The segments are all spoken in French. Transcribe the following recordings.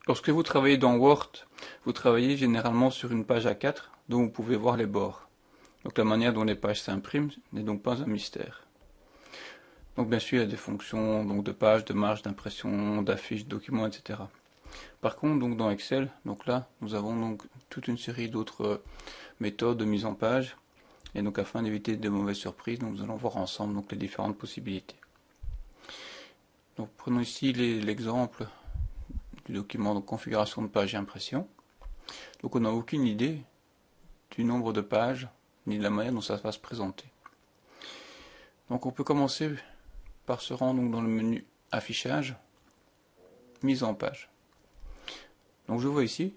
Lorsque vous travaillez dans Word, vous travaillez généralement sur une page A4 dont vous pouvez voir les bords. Donc la manière dont les pages s'impriment n'est donc pas un mystère. Donc bien sûr, il y a des fonctions donc de page, de marge, d'impression, d'affiche, de documents, etc. Par contre, donc dans Excel, donc là, nous avons donc toute une série d'autres méthodes de mise en page. Et donc afin d'éviter de mauvaises surprises, donc, nous allons voir ensemble donc les différentes possibilités. Donc prenons ici l'exemple du document de configuration de page et impression. Donc on n'a aucune idée du nombre de pages ni de la manière dont ça va se présenter. Donc on peut commencer par se rendre donc dans le menu affichage, mise en page. Donc je vois ici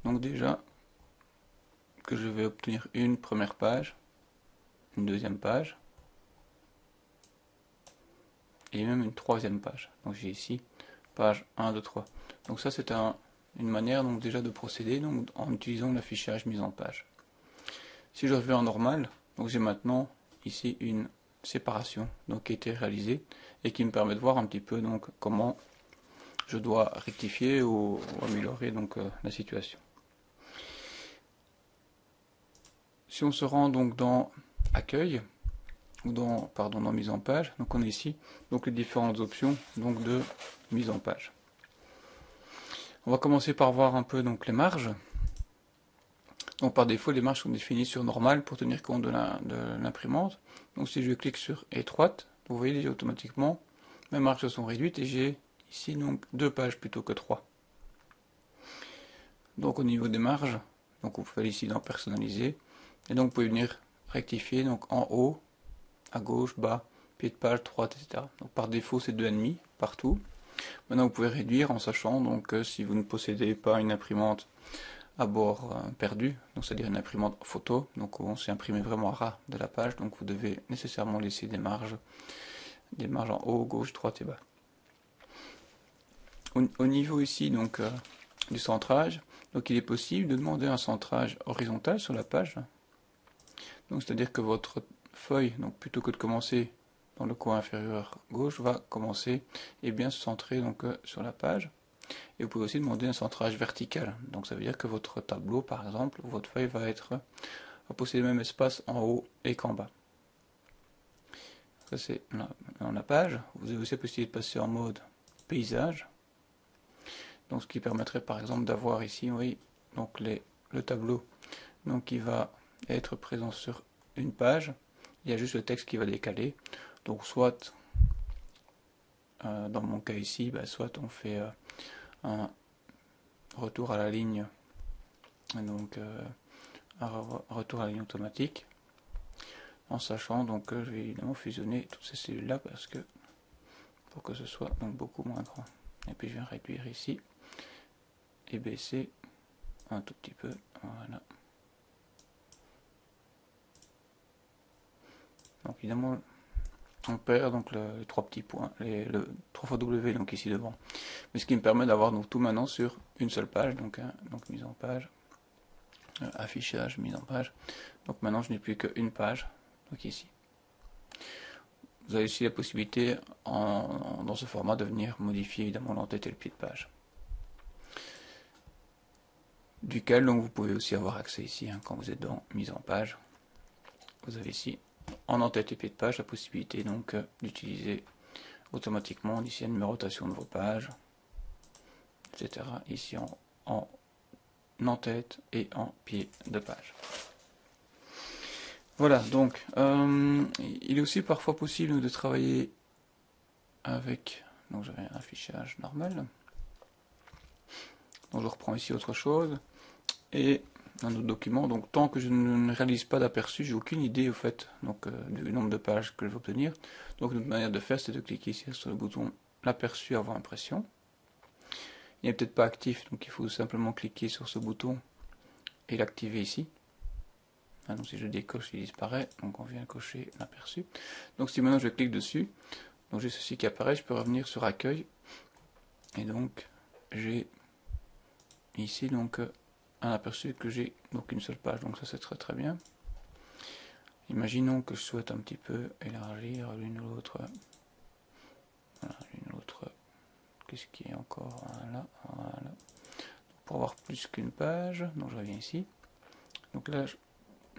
donc déjà que je vais obtenir une première page, une deuxième page et même une troisième page. Donc j'ai ici page 1, 2, 3. Donc ça c'est une manière donc déjà de procéder donc, en utilisant l'affichage mise en page. Si je reviens en normal, donc j'ai maintenant ici une séparation donc, qui a été réalisée et qui me permet de voir un petit peu donc, comment je dois rectifier ou améliorer donc, la situation. Si on se rend donc dans accueil ou dans mise en page, donc on a ici donc les différentes options donc de mise en page. On va commencer par voir un peu donc les marges. Donc par défaut, les marges sont définies sur normal pour tenir compte de l'imprimante. Donc si je clique sur étroite, vous voyez déjà automatiquement mes marges se sont réduites et j'ai ici donc 2 pages plutôt que 3. Donc au niveau des marges, donc vous pouvez ici dans personnaliser et donc vous pouvez venir rectifier donc en haut, à gauche, bas, pied de page, droite, etc. Donc par défaut c'est 2,5 partout. Maintenant vous pouvez réduire en sachant donc que si vous ne possédez pas une imprimante à bord perdu, donc c'est-à-dire une imprimante photo, donc on s'est imprimé vraiment à ras de la page, donc vous devez nécessairement laisser des marges en haut, gauche, droite et bas. Au niveau ici donc du centrage, donc il est possible de demander un centrage horizontal sur la page. Donc c'est-à-dire que votre feuille, donc plutôt que de commencer dans le coin inférieur gauche, va commencer et bien se centrer donc sur la page. Et vous pouvez aussi demander un centrage vertical. Donc ça veut dire que votre tableau, par exemple, ou votre feuille va posséder le même espace en haut et qu'en bas. Ça c'est dans la page. Vous avez aussi la possibilité de passer en mode paysage. Donc ce qui permettrait par exemple d'avoir ici, oui, donc le tableau donc qui va être présent sur une page. Il y a juste le texte qui va décaler. Donc soit, dans mon cas ici, soit on fait un retour à la ligne, donc un retour à la ligne automatique, en sachant donc que je vais évidemment fusionner toutes ces cellules là parce que pour que ce soit donc beaucoup moins grand. Et puis je viens réduire ici et baisser un tout petit peu, voilà. Donc évidemment on perd donc les 3 petits points, le 3 fois W donc ici devant. Mais ce qui me permet d'avoir donc tout maintenant sur une seule page, donc mise en page, affichage, mise en page. Donc maintenant je n'ai plus qu'une page, donc ici. Vous avez aussi la possibilité dans ce format de venir modifier évidemment l'entête et le pied de page. Duquel donc vous pouvez aussi avoir accès ici quand vous êtes dans mise en page. Vous avez ici en en-tête et pied de page la possibilité donc d'utiliser automatiquement ici la numérotation de vos pages, etc. Ici en en-tête et en pied de page. Voilà, donc il est aussi parfois possible de travailler avec, donc j'avais un affichage normal, donc je reprends ici autre chose, et un autre document, donc tant que je ne réalise pas d'aperçu, j'ai aucune idée au fait donc, du nombre de pages que je vais obtenir. Donc une manière de faire, c'est de cliquer ici sur le bouton l'aperçu avant impression. Il n'est peut-être pas actif, donc il faut simplement cliquer sur ce bouton et l'activer ici. Ah, donc si je décoche, il disparaît, donc on vient cocher l'aperçu. Donc si maintenant je clique dessus, donc j'ai ceci qui apparaît, je peux revenir sur accueil, et donc j'ai ici donc un aperçu que j'ai donc une seule page, donc ça c'est très très bien. Imaginons que je souhaite un petit peu élargir l'une ou l'autre. Voilà, l'une ou l'autre. Qu'est-ce qui est encore? Voilà, voilà. pour avoir plus qu'une page. Donc je reviens ici. Donc là,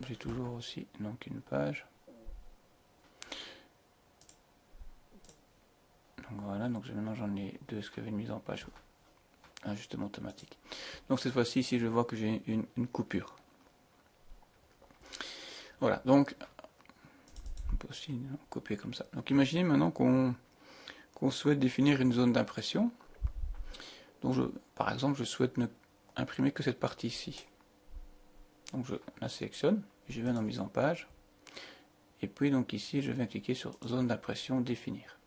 j'ai toujours aussi donc une page. Donc voilà, donc maintenant j'en ai deux, ce qu'il y avait une mise en page, un ajustement automatique. Donc cette fois-ci, ici, je vois que j'ai une coupure. Voilà, donc on peut aussi copier comme ça. Donc imaginez maintenant qu'on souhaite définir une zone d'impression. Donc par exemple, je souhaite ne imprimer que cette partie ici. Donc je la sélectionne, je viens dans mise en page, et puis donc ici je viens cliquer sur zone d'impression définir.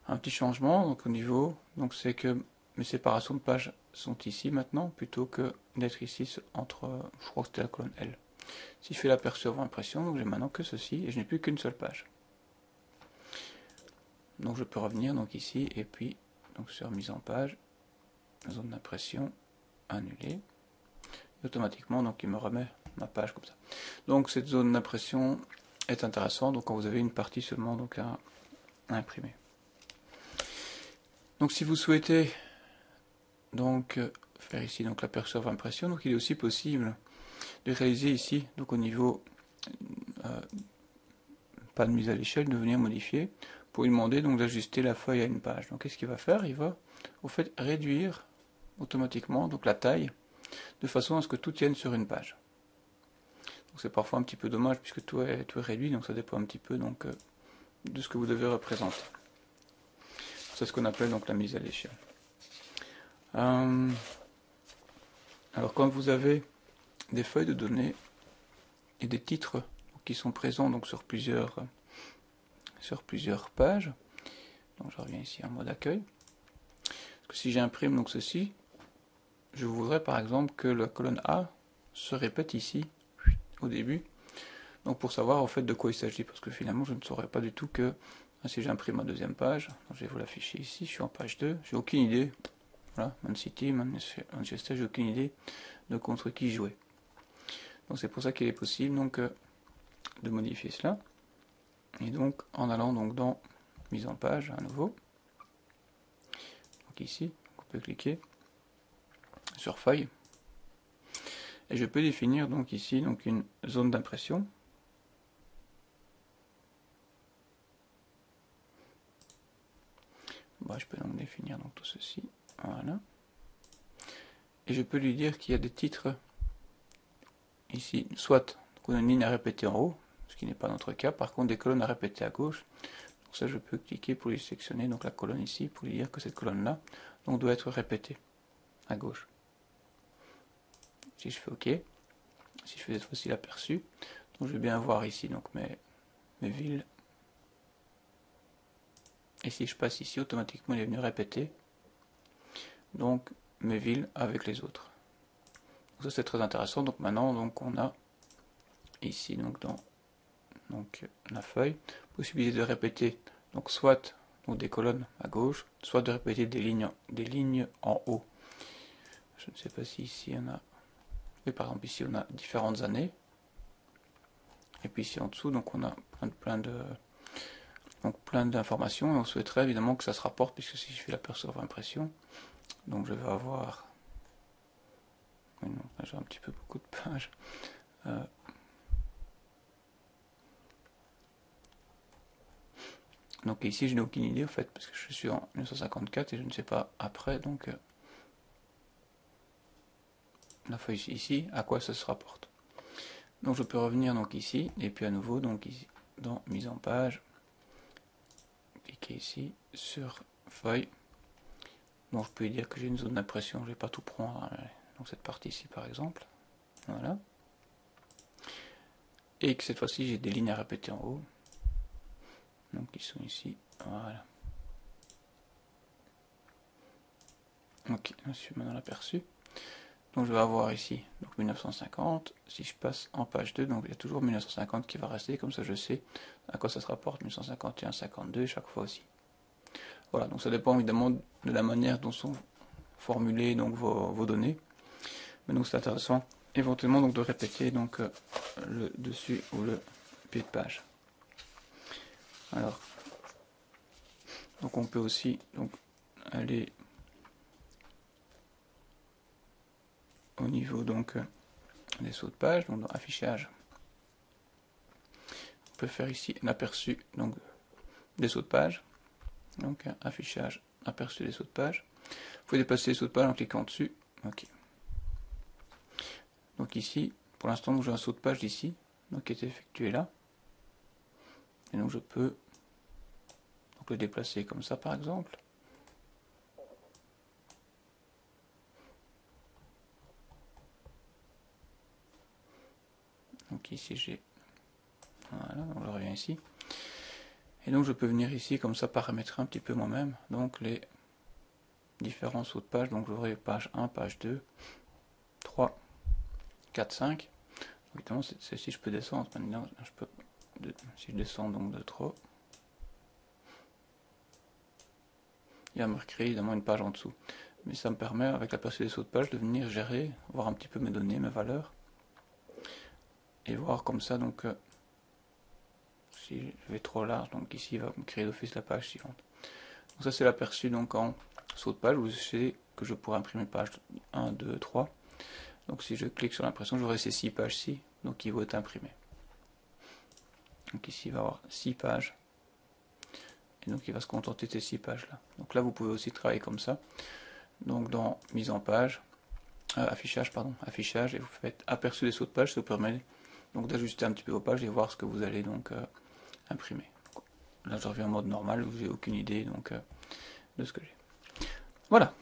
Un petit changement donc au niveau, donc c'est que mes séparations de pages sont ici maintenant plutôt que d'être ici entre, je crois que c'était la colonne L. Si je fais l'aperçu impression, donc j'ai maintenant que ceci et je n'ai plus qu'une seule page. Donc je peux revenir donc ici et puis donc sur mise en page, zone d'impression annulée. Automatiquement donc il me remet ma page comme ça. Donc cette zone d'impression est intéressante donc quand vous avez une partie seulement donc à imprimer. Donc si vous souhaitez donc faire ici donc l'aperçu impression, donc il est aussi possible de réaliser ici donc au niveau pas de mise à l'échelle, de venir modifier pour lui demander donc d'ajuster la feuille à une page. Donc qu'est-ce qu'il va faire? Il va au fait réduire automatiquement donc la taille de façon à ce que tout tienne sur une page. Donc c'est parfois un petit peu dommage puisque tout est réduit, donc ça dépend un petit peu donc de ce que vous devez représenter. C'est ce qu'on appelle donc la mise à l'échelle. Alors quand vous avez des feuilles de données et des titres qui sont présents donc sur plusieurs pages, donc je reviens ici en mode accueil. Parce que si j'imprime donc ceci, je voudrais par exemple que la colonne A se répète ici au début, donc pour savoir en fait de quoi il s'agit, parce que finalement je ne saurais pas du tout que si j'imprime ma deuxième page, donc je vais vous l'afficher ici, je suis en page 2, j'ai aucune idée, voilà, Man City, Manchester, j'ai aucune idée de contre qui jouer. Donc c'est pour ça qu'il est possible donc de modifier cela, et donc en allant donc dans mise en page à nouveau, donc ici, on peut cliquer sur feuille, et je peux définir donc ici donc une zone d'impression. Bon, je peux donc définir donc tout ceci, voilà, et je peux lui dire qu'il y a des titres ici, soit on a une ligne à répéter en haut, ce qui n'est pas notre cas, par contre des colonnes à répéter à gauche. Donc ça je peux cliquer pour lui sélectionner donc la colonne ici, pour lui dire que cette colonne là donc doit être répétée à gauche. Si je fais OK, si je fais cette fois-ci l'aperçu, donc je vais bien voir ici donc mes villes. Et si je passe ici, automatiquement il est venu répéter donc mes villes avec les autres. Donc ça c'est très intéressant. Donc maintenant donc on a ici donc dans la feuille possibilité de répéter donc soit donc des colonnes à gauche, soit de répéter des lignes en haut. Je ne sais pas si ici on a, et par exemple ici on a différentes années, et puis ici en dessous donc on a plein d'informations, et on souhaiterait évidemment que ça se rapporte, puisque si je fais l'aperçu impression, donc je vais avoir, oui, non, j'ai un petit peu beaucoup de pages. Donc ici je n'ai aucune idée en fait, parce que je suis en 1954 et je ne sais pas après donc la feuille ici à quoi ça se rapporte. Donc je peux revenir donc ici et puis à nouveau donc ici dans mise en page, cliquer ici sur feuille. Donc je peux dire que j'ai une zone d'impression, je ne vais pas tout prendre, donc cette partie ici par exemple, voilà, et que cette fois-ci j'ai des lignes à répéter en haut, donc ils sont ici, voilà. Ok, je suis maintenant l'aperçu. Donc je vais avoir ici donc 1950, si je passe en page 2, donc il y a toujours 1950 qui va rester, comme ça je sais à quoi ça se rapporte, 1951, 52 chaque fois aussi. Voilà, donc ça dépend évidemment de la manière dont sont formulées donc vos données, mais donc c'est intéressant éventuellement donc de répéter donc le dessus ou le pied de page. Alors, donc on peut aussi donc aller au niveau donc des sauts de page, donc dans affichage, on peut faire ici un aperçu donc des sauts de page, donc affichage, aperçu des sauts de page. Vous pouvez déplacer les sauts de page en cliquant dessus. Ok. Donc ici, pour l'instant, j'ai un saut de page d'ici, donc qui est effectué là, et donc je peux donc le déplacer comme ça par exemple. Donc ici j'ai, voilà, on le revient ici. Et donc je peux venir ici comme ça paramétrer un petit peu moi-même, donc les différents sauts de page, donc j'aurai page 1, page 2, 3, 4, 5. Évidemment celle-ci je peux descendre, maintenant je peux, si je descends donc de 3, il va me recréer évidemment une page en dessous. Mais ça me permet avec l'aperçu des sauts de page de venir gérer, voir un petit peu mes données, mes valeurs. Et voir comme ça, donc si je vais trop large, donc ici il va me créer d'office la page suivante. Donc ça c'est l'aperçu donc en saut de page où je sais que je pourrais imprimer page 1, 2, 3. Donc si je clique sur l'impression, j'aurai ces 6 pages-ci, donc qui vont être imprimées. Donc ici il va y avoir 6 pages. Et donc il va se contenter de ces 6 pages là. Donc là vous pouvez aussi travailler comme ça. Donc dans mise en page, affichage, et vous faites aperçu des sauts de page, ça vous permet donc d'ajuster un petit peu vos pages et voir ce que vous allez donc imprimer. Là je reviens en mode normal où j'ai aucune idée donc de ce que j'ai. Voilà.